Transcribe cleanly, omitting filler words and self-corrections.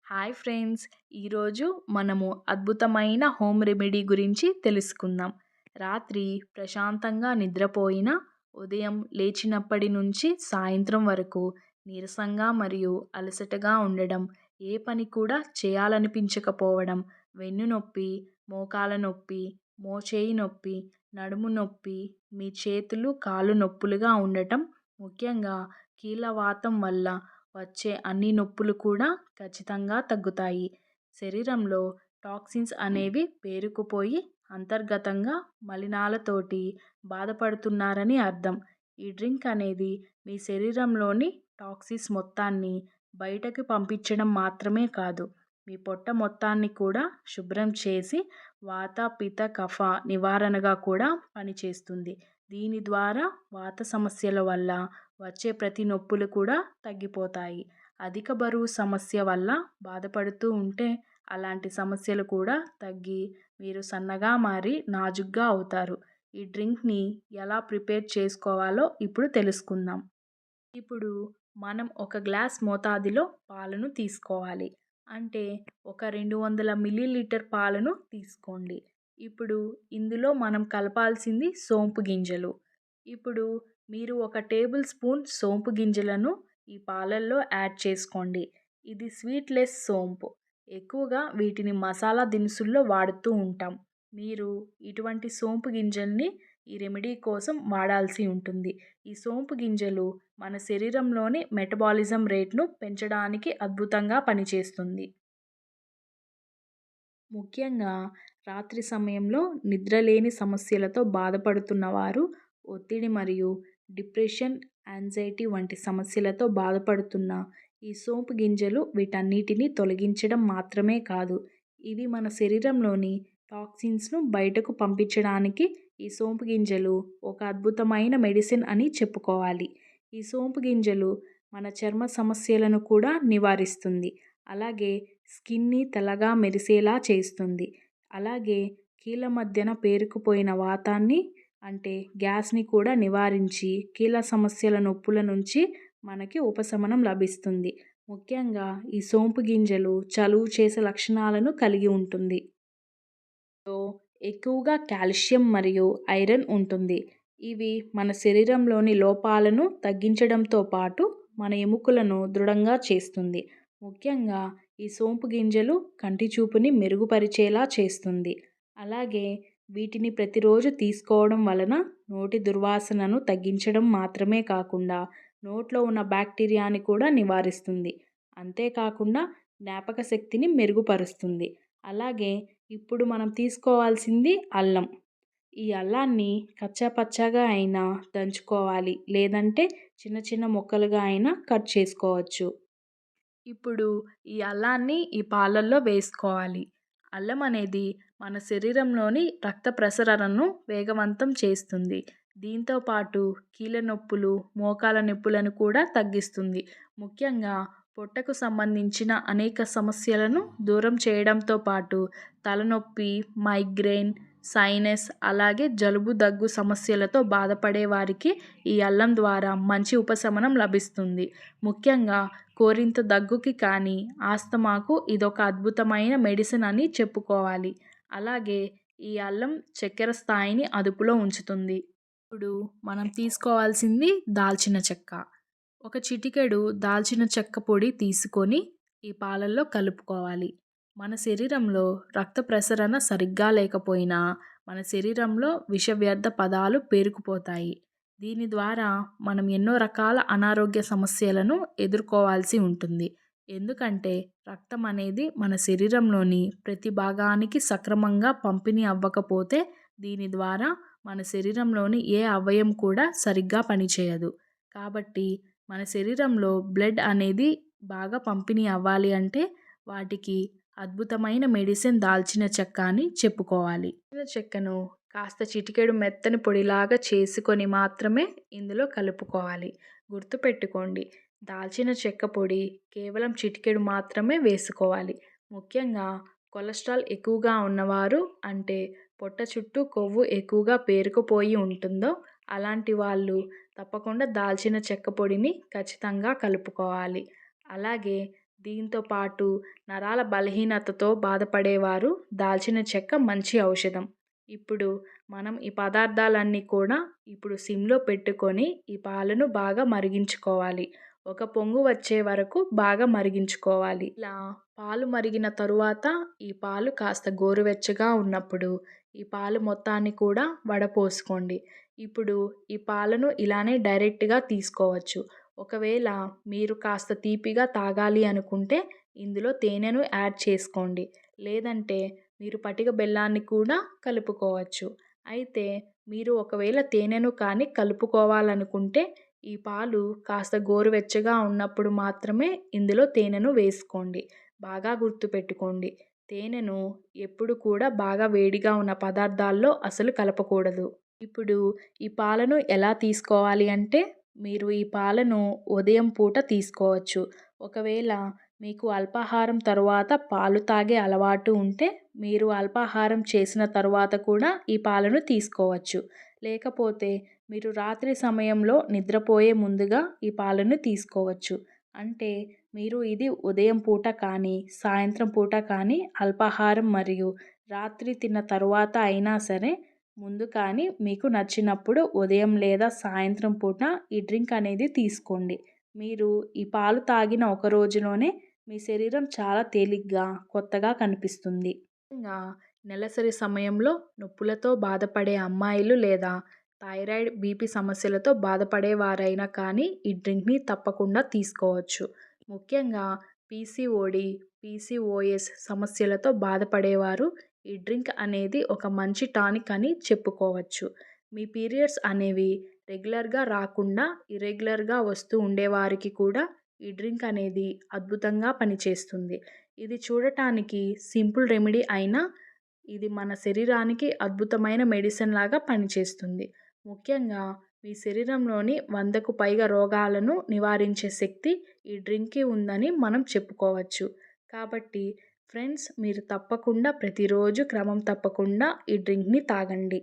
Hi friends, ఈరోజు మనము అద్భుతమైన హోమ్ రెమెడీ గురించి తెలుసుకుందాం. రాత్రి ప్రశాంతంగా నిద్రపోయిన ఉదయం లేచినప్పటి నుంచి సాయంత్రం వరకు నీరసంగా మరియు అలసటగా ఉండడం, ఏ పని కూడా చేయాలనిపించకపోవడం, వెన్నునొప్పి, మోకాల నొప్పి, మోచేయి నొప్పి, నడుము నొప్పి, మీ చేతులు కాళ్ళు నొప్పులుగా ఉండటం, ముఖ్యంగా కీళ్ళవాతం వల్ల వచ్చే అన్ని నొప్పులు కూడా ఖచ్చితంగా తగ్గుతాయి. శరీరంలో టాక్సిన్స్ అనేవి పేరుకుపోయి అంతర్గతంగా మలినాలతోటి బాధపడుతున్నారని అర్థం. ఈ డ్రింక్ అనేది మీ శరీరంలోని టాక్సిన్స్ మొత్తాన్ని బయటకు పంపించడం మాత్రమే కాదు, మీ పొట్ట మొత్తాన్ని కూడా శుభ్రం చేసి వాత పిత్త కఫ నివారణగా కూడా పనిచేస్తుంది. దీని ద్వారా వాత సమస్యల వల్ల వచ్చే ప్రతి నొప్పులు కూడా తగ్గిపోతాయి. అధిక బరువు సమస్య వల్ల బాధపడుతూ ఉంటే అలాంటి సమస్యలు కూడా తగ్గి మీరు సన్నగా మారి నాజుగ్గా అవుతారు. ఈ డ్రింక్ని ఎలా ప్రిపేర్ చేసుకోవాలో ఇప్పుడు తెలుసుకుందాం. ఇప్పుడు మనం ఒక గ్లాస్ మోతాదులో పాలను తీసుకోవాలి. అంటే ఒక 200 మిల్లీలీటర్ పాలను తీసుకోండి. ఇప్పుడు ఇందులో మనం కలపాల్సింది సోంపు గింజలు. ఇప్పుడు మీరు ఒక టేబుల్ స్పూన్ సోంపు గింజలను ఈ పాలల్లో యాడ్ చేసుకోండి. ఇది స్వీట్లెస్ సోంపు. ఎక్కువగా వీటిని మసాలా దినుసుల్లో వాడుతూ ఉంటాం. మీరు ఇటువంటి సోంపు గింజల్ని ఈ రెమెడీ కోసం వాడాల్సి ఉంటుంది. ఈ సోంపు గింజలు మన శరీరంలోని మెటబాలిజం రేట్ను పెంచడానికి అద్భుతంగా పనిచేస్తుంది. ముఖ్యంగా రాత్రి సమయంలో నిద్రలేని సమస్యలతో బాధపడుతున్న వారు, ఒత్తిడి మరియు డిప్రెషన్, యాంగ్జైటీ వంటి సమస్యలతో బాధపడుతున్న ఈ సోంపు గింజలు వీటన్నిటిని తొలగించడం మాత్రమే కాదు, ఇవి మన శరీరంలోని టాక్సిన్స్ను బయటకు పంపించడానికి ఈ సోంపు గింజలు ఒక అద్భుతమైన మెడిసిన్ అని చెప్పుకోవాలి. ఈ సోంపు గింజలు మన చర్మ సమస్యలను కూడా నివారిస్తుంది. అలాగే స్కిన్ని తెల్లగా మెరిసేలా చేస్తుంది. అలాగే కీళ్ళ మధ్యన పేరుకుపోయిన వాతాన్ని, అంటే గ్యాస్ని కూడా నివారించి కీళ్ళ సమస్యల నొప్పుల నుంచి మనకి ఉపశమనం లభిస్తుంది. ముఖ్యంగా ఈ సోంపు గింజలు చలువ చేసే లక్షణాలను కలిగి ఉంటుంది. ఎక్కువగా కాల్షియం మరియు ఐరన్ ఉంటుంది. ఇవి మన శరీరంలోని లోపాలను తగ్గించడంతో పాటు మన ఎముకలను దృఢంగా చేస్తుంది. ముఖ్యంగా ఈ సోంపు గింజలు కంటి చూపుని మెరుగుపరిచేలా చేస్తుంది. అలాగే వీటిని ప్రతిరోజు తీసుకోవడం వలన నోటి దుర్వాసనను తగ్గించడం మాత్రమే కాకుండా నోట్లో ఉన్న బ్యాక్టీరియాని కూడా నివారిస్తుంది. అంతేకాకుండా జ్ఞాపక శక్తిని మెరుగుపరుస్తుంది. అలాగే ఇప్పుడు మనం తీసుకోవాల్సింది అల్లం. ఈ అల్లాన్ని కచ్చాపచ్చాగా అయినా దంచుకోవాలి, లేదంటే చిన్న చిన్న ముక్కలుగా అయినా కట్ చేసుకోవచ్చు. ఇప్పుడు ఈ అల్లాన్ని ఈ పాలల్లో వేసుకోవాలి. అల్లం అనేది మన శరీరంలోని రక్త ప్రసరణను వేగవంతం చేస్తుంది. దీంతో పాటు కీళ్ళ నొప్పులు, మోకాల నొప్పులను కూడా తగ్గిస్తుంది. ముఖ్యంగా పొట్టకు సంబంధించిన అనేక సమస్యలను దూరం చేయడంతో పాటు తలనొప్పి, మైగ్రేన్, సైనస్, అలాగే జలుబు దగ్గు సమస్యలతో బాధపడే వారికి ఈ అల్లం ద్వారా మంచి ఉపశమనం లభిస్తుంది. ముఖ్యంగా కోరింత దగ్గుకి కానీ ఆస్తమాకు ఇదొక అద్భుతమైన మెడిసిన్ అని చెప్పుకోవాలి. అలాగే ఈ అల్లం చక్కెర స్థాయిని అదుపులో ఉంచుతుంది. ఇప్పుడు మనం తీసుకోవాల్సింది దాల్చిన చెక్క. ఒక చిటికెడు దాల్చిన చెక్క పొడి తీసుకొని ఈ పాలల్లో కలుపుకోవాలి. మన శరీరంలో రక్త ప్రసరణ సరిగ్గా లేకపోయినా మన శరీరంలో విష వ్యర్థ పదాలు పేరుకుపోతాయి. దీని ద్వారా మనం ఎన్నో రకాల అనారోగ్య సమస్యలను ఎదుర్కోవాల్సి ఉంటుంది. ఎందుకంటే రక్తం అనేది మన శరీరంలోని ప్రతి భాగానికి సక్రమంగా పంపిణీ అవ్వకపోతే దీని ద్వారా మన శరీరంలోని ఏ అవయవం కూడా సరిగ్గా పనిచేయదు. కాబట్టి మన శరీరంలో బ్లడ్ అనేది బాగా పంపిణీ అవ్వాలి అంటే వాటికి అద్భుతమైన మెడిసిన్ దాల్చిన చెక్క అని చెప్పుకోవాలి. దాల్చిన చెక్కను కాస్త చిటికెడు మెత్తని పొడిలాగా చేసుకొని మాత్రమే ఇందులో కలుపుకోవాలి. గుర్తుపెట్టుకోండి, దాల్చిన చెక్క పొడి కేవలం చిటికెడు మాత్రమే వేసుకోవాలి. ముఖ్యంగా కొలెస్ట్రాల్ ఎక్కువగా ఉన్నవారు, అంటే పొట్ట చుట్టూ కొవ్వు ఎక్కువగా పేరుకుపోయి ఉంటుందో అలాంటి వాళ్ళు తప్పకుండా దాల్చిన చెక్క పొడిని ఖచ్చితంగా కలుపుకోవాలి. అలాగే దీంతో పాటు నరాల బలహీనతతో బాధపడేవారు దాల్చిన చెక్క మంచి ఔషధం. ఇప్పుడు మనం ఈ పదార్థాలన్నీ కూడా ఇప్పుడు సిమ్‌లో పెట్టుకొని ఈ పాలను బాగా మరిగించుకోవాలి. ఒక పొంగు వచ్చే వరకు బాగా మరిగించుకోవాలి. ఇలా పాలు మరిగిన తరువాత ఈ పాలు కాస్త గోరువెచ్చగా ఉన్నప్పుడు ఈ పాలు మొత్తాన్ని కూడా వడపోసుకోండి. ఇప్పుడు ఈ పాలను ఇలానే డైరెక్ట్‌గా తీసుకోవచ్చు. ఒకవేళ మీరు కాస్త తీపిగా తాగాలి అనుకుంటే ఇందులో తేనెను యాడ్ చేసుకోండి. లేదంటే మీరు పటిక బెల్లాన్ని కూడా కలుపుకోవచ్చు. అయితే మీరు ఒకవేళ తేనెను కానీ కలుపుకోవాలనుకుంటే ఈ పాలు కాస్త గోరువెచ్చగా ఉన్నప్పుడు మాత్రమే ఇందులో తేనెను వేసుకోండి. బాగా గుర్తుపెట్టుకోండి. తేనెను ఎప్పుడు కూడా బాగా వేడిగా ఉన్న పదార్థాల్లో అసలు కలపకూడదు. ఇప్పుడు ఈ పాలను ఎలా తీసుకోవాలి అంటే మీరు ఈ పాలను ఉదయం పూట తీసుకోవచ్చు. ఒకవేళ మీకు అల్పాహారం తరువాత పాలు తాగే అలవాటు ఉంటే మీరు అల్పాహారం చేసిన తరువాత కూడా ఈ పాలను తీసుకోవచ్చు. లేకపోతే మీరు రాత్రి సమయంలో నిద్రపోయే ముందుగా ఈ పాలను తీసుకోవచ్చు. అంటే మీరు ఇది ఉదయం పూట కానీ, సాయంత్రం పూట కానీ అల్పాహారం మరియు రాత్రి తిన్న తరువాత అయినా సరే ముందు కానీ మీకు నచ్చినప్పుడు ఉదయం లేదా సాయంత్రం పూట ఈ డ్రింక్ అనేది తీసుకోండి. మీరు ఈ పాలు తాగిన ఒక రోజులోనే మీ శరీరం చాలా తేలిగ్గా, కొత్తగా కనిపిస్తుంది. ముఖ్యంగా నెలసరి సమయంలో నొప్పులతో బాధపడే అమ్మాయిలు లేదా థైరాయిడ్, బీపీ సమస్యలతో బాధపడేవారైనా కానీ ఈ డ్రింక్‌ని తప్పకుండా తీసుకోవచ్చు. ముఖ్యంగా పీసీఓడీ, పీసీఓఎస్ సమస్యలతో బాధపడేవారు ఈ డ్రింక్ అనేది ఒక మంచి టానిక్ అని చెప్పుకోవచ్చు. మీ పీరియడ్స్ అనేవి రెగ్యులర్‌గా రాకుండా ఇర్రెగ్యులర్‌గా వస్తూ ఉండేవారికి కూడా ఈ డ్రింక్ అనేది అద్భుతంగా పనిచేస్తుంది. ఇది చూడటానికి సింపుల్ రెమెడీ అయినా ఇది మన శరీరానికి అద్భుతమైన మెడిసిన్ లాగా పనిచేస్తుంది. ముఖ్యంగా మీ శరీరంలోని 100కు పైగా రోగాలను నివారించే శక్తి ఈ డ్రింక్‌కి ఉందని మనం చెప్పుకోవచ్చు. కాబట్టి ఫ్రెండ్స్ మీరు తప్పకుండా ప్రతిరోజు క్రమం తప్పకుండా ఈ డ్రింక్‌ని తాగండి.